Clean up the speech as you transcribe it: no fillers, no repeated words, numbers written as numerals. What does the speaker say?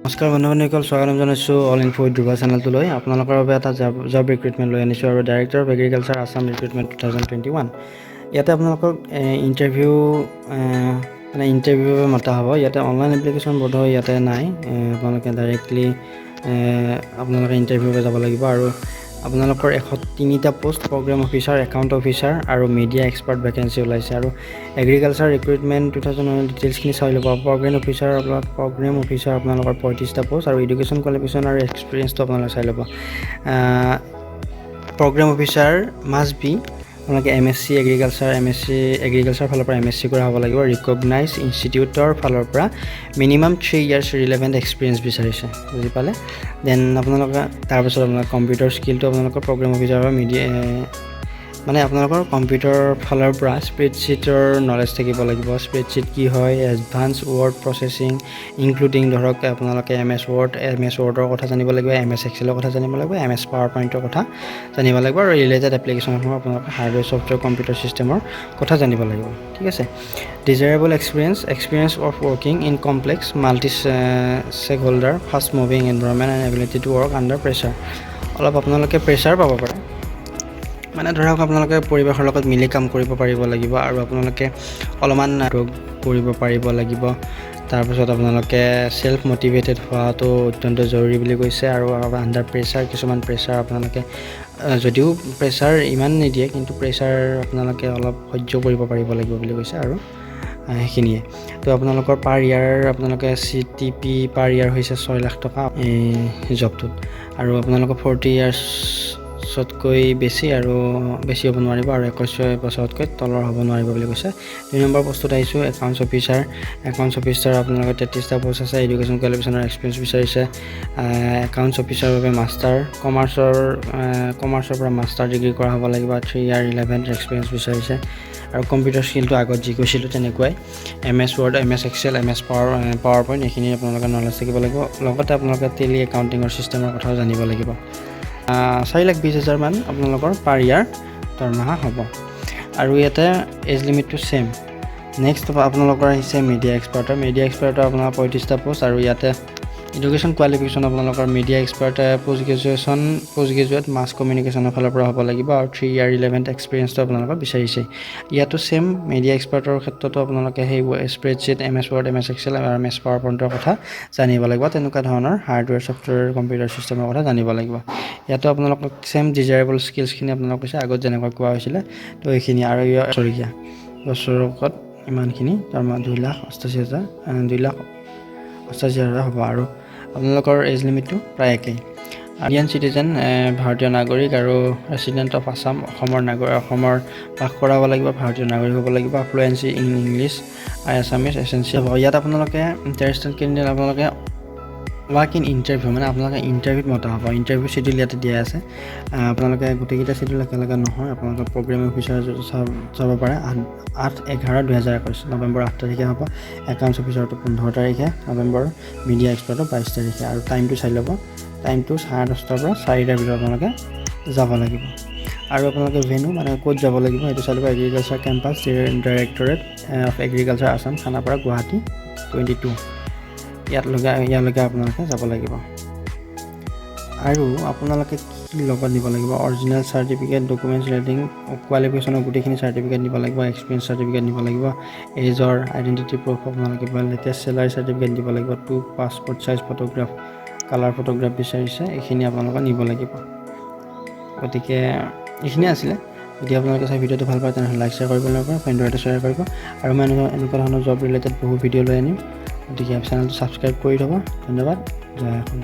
নমস্কাৰ বন্ধুসকল, স্বাগতম জনাইছোঁ অল ইনফো উইথ ধ্ৰুৱা চেনেলটোলৈ। আপোনালোকৰ বাবে এটা জব ৰিক্ৰুটমেণ্ট লৈ আনিছোঁ আৰু director of agriculture Assam recruitment 2021। ইয়াতে আপোনালোকক ইণ্টাৰভিউ মতা হ'ব। ইয়াতে অনলাইন এপ্লিকেশ্যন বোধহয় ইয়াতে নাই। আপোনালোকে ডাইৰেক্টলি আপোনালোকে ইণ্টাৰভিউলৈ যাব লাগিব আৰু আপোনালোকৰ 103টা post program officer, account officer আৰু মিডিয়া এক্সপাৰ্ট ভেকেঞ্চি ওলাইছে। আৰু এগ্ৰিকালচাৰ ৰিক্ৰুটমেণ্ট 2021 ডিটেইলছখিনি চাই ল'ব। প্ৰগ্ৰেম অফিচাৰ আপোনালোকৰ 35টা পোষ্ট আৰু এডুকেশ্যন কোৱালিফিকেশ্যন আৰু এক্সপিৰিয়েঞ্চটো আপোনালোকে চাই ল'ব। প্ৰগ্ৰেম অফিচাৰ মাষ্ট বি আপোনালোকে MSc এগ্ৰিকালচাৰ ফালৰ পৰা MSc কৰা হ'ব লাগিব। ৰিকগনাইজ ইনষ্টিটিউটৰ ফালৰ পৰা মিনিমাম 3 ইয়াৰ্ছ ৰিলেভেণ্ট এক্সপিৰিয়েঞ্চ বিচাৰিছে, বুজি পালে। দেন আপোনালোকে তাৰপিছত আপোনালোকৰ কম্পিউটাৰ স্কিলটো আপোনালোকৰ প্ৰগ্ৰেম অফিচাৰৰ আপোনালোকৰ কম্পিউটাৰৰ ফালৰ পৰা স্প্ৰেডশ্বীটৰ নলেজ থাকিব লাগিব। স্প্ৰেডশ্বীট কি হয়, এডভান্স ৱৰ্ড প্ৰচেছিং ইনক্লুডিং ধৰক আপোনালোকে MS ৱৰ্ডৰ কথা জানিব লাগিব, MS এক্সেলৰ কথা জানিব লাগিব, MS পাৱাৰ পইণ্টৰ কথা জানিব লাগিব আৰু ৰিলেটেড এপ্লিকেশ্যনসমূহ আপোনালোকে হাৰ্ডৱেৰ ছফ্টৱেৰ কম্পিউটাৰ ছিষ্টেমৰ কথা জানিব লাগিব, ঠিক আছে। Desirable experience of working in complex multi stakeholder fast moving environment and ability to work under pressure. অলপ আপোনালোকে প্ৰেছাৰ পাব পাৰে, ধৰক আপোনালোকে পৰিৱেশৰ লগত মিলি কাম কৰিব পাৰিব লাগিব আৰু আপোনালোকে অলপমান কৰিব পাৰিব লাগিব। তাৰপিছত আপোনালোকে চেল্ফ মটিভেটেড হোৱাটো অত্যন্ত জৰুৰী বুলি কৈছে। আৰু আণ্ডাৰ প্ৰেছাৰ কিছুমান প্ৰেছাৰ আপোনালোকে যদিও প্ৰেছাৰ ইমান নিদিয়ে কিন্তু প্ৰেছাৰ আপোনালোকে অলপ সহ্য কৰিব পাৰিব লাগিব বুলি কৈছে আৰু সেইখিনিয়ে। তো আপোনালোকৰ পাৰ ইয়াৰ আপোনালোকে CTP পাৰ ইয়াৰ হৈছে 6 লাখ টকা এই জবটোত। আৰু আপোনালোকৰ 40 ইয়াৰ্ছতকৈ বেছি হ'ব নোৱাৰিব আৰু 21 বছৰতকৈ তলৰ হ'ব নোৱাৰিব বুলি কৈছে। 2 নম্বৰ পোষ্টত আহিছোঁ একাউণ্টছ অফিচাৰ আপোনালোকৰ 33টা পোষ্ট আছে। এডুকেশ্যন কোৱালিফিকেশ্যনৰ এক্সপিৰিয়েঞ্চ বিচাৰিছে। একাউণ্টছ অফিচাৰৰ বাবে কমাৰ্চৰ পৰা মাষ্টাৰ ডিগ্ৰী কৰা হ'ব লাগিব। 3 ইয়াৰ ৰিলেভেণ্ট এক্সপিৰিয়েঞ্চ বিচাৰিছে আৰু কম্পিউটাৰ স্কিলটো আগত যি কৈছিলোঁ তেনেকুৱাই MS Word, MS Excel, MS PowerPoint এইখিনি আপোনালোকে নলেজ থাকিব লাগিব। লগতে আপোনালোকে টেলি একাউণ্টিঙৰ ছিষ্টেমৰ কথাও জানিব লাগিব। 4,20,000 মান আপোনালোকৰ পাৰ ইয়াৰ দৰমহা হ'ব আৰু ইয়াতে এজ লিমিটটো ছেম। নেক্সট আপোনালোকৰ আহিছে মিডিয়া এক্সপাৰ্টৰ আপোনাৰ 35টা পোষ্ট আৰু ইয়াতে এডুকেশ্যন কোৱালিফিকেশ্যন আপোনালোকৰ মিডিয়া এক্সপাৰ্ট পোষ্ট গ্ৰেজুৱেট মাছ কমিউনিকেশ্যনৰ ফালৰ পৰা হ'ব লাগিব আৰু 3 ইয়াৰ ৰিলেভেণ্ট এক্সপিৰিয়েঞ্চটো আপোনালোকৰ বিচাৰিছে। ইয়াতো ছেম মিডিয়া এক্সপাৰ্টৰ ক্ষেত্ৰতো আপোনালোকে সেই spreadsheet, MS Word, MS Excel আৰু MS পাৱাৰ পইণ্টৰ কথা জানিব লাগিব। তেনেকুৱা ধৰণৰ হাৰ্ডৱেৰ ছফ্টৱেৰ কম্পিউটাৰ ছিষ্টেমৰ কথা জানিব লাগিব। ইয়াতো আপোনালোকক ছেম ডিজায়াৰেবল স্কিলছখিনি আপোনালোক কৈছে আগত যেনেকুৱা কোৱা হৈছিলে। তো এইখিনি আৰু বছৰত ইমানখিনি দৰমহা 2,88,000 হ'ব আৰু আপোনালোকৰ এজ লিমিটটো প্ৰায় একেই। ইণ্ডিয়ান চিটিজেন ভাৰতীয় নাগৰিক আৰু ৰেচিডেণ্ট অফ আছাম অসমৰ বাস কৰা হ'ব লাগিব, ভাৰতীয় নাগৰিক হ'ব লাগিব। ফ্লুৱেঞ্চি ইন ইংলিছ আছামিজ এছেঞ্চিয়েল হ'ব। ইয়াত আপোনালোকে ইণ্টাৰেষ্টেড কেণ্ডিডেট আপোনালোকে ৱাক ইন ইণ্টাৰভিউ আপোনালোকে ইণ্টাৰভিউত মতা হ'ব। ইণ্টাৰভিউ চিডিউল ইয়াতে দিয়া আছে। আপোনালোকে গোটেইকেইটা চিডিউল একেলগে নহয়, আপোনালোকে প্ৰগ্ৰেম অফিচাৰ চাব পাৰে 8/11/2021 নৱেম্বৰ 8 তাৰিখে হ'ব। একাউণ্টছ অফিচাৰটো 15 তাৰিখে নৱেম্বৰ, মিডিয়া এক্সপাৰ্টৰ 22 তাৰিখে। আৰু টাইমটো চাই ল'ব, টাইমটো 10:30 পৰা 4টাৰ ভিতৰত আপোনালোকে যাব লাগিব। আৰু আপোনালোকে ভেনু ক'ত যাব লাগিব সেইটো চাই ল'ব। Agriculture campus, directorate of agriculture Assam, Khanapara, Guwahati 22 ইয়ালৈকে আপোনালোকে যাব লাগিব। আৰু আপোনালোকে কি লগত নিব লাগিব? অৰিজিনেল চাৰ্টিফিকেট, ডকুমেণ্টছ ৰেটিং, কোৱালিফিকেশ্যনৰ গোটেইখিনি চাৰ্টিফিকেট নিব লাগিব, এক্সপিৰিয়েঞ্চ চাৰ্টিফিকেট নিব লাগিব, এজৰ আইডেণ্টিটি প্ৰুফ আপোনালোকে লেটেষ্ট চেলাৰী চাৰ্টিফিকেট দিব লাগিব, 2 passport size photograph, colour photograph বিচাৰিছে, এইখিনি আপোনালোকে নিব লাগিব। গতিকে এইখিনিয়ে আছিলে। যদি আপোনালোকে চাই ভিডিঅ'টো ভাল পায় তেনেহ'লে লাইক শ্বেয়াৰ কৰিব নাপাব, ফ্ৰেণ্ডৰ সৈতে শ্বেয়াৰ কৰিব। আৰু মই এনেকুৱা ধৰণৰ জব ৰিলেটেড বহু ভিডিঅ' লৈ আনিম, গতিকে চেনেলটো ছাবস্ক্ৰাইব কৰি থ'ব। ধন্যবাদ, জয় অসম।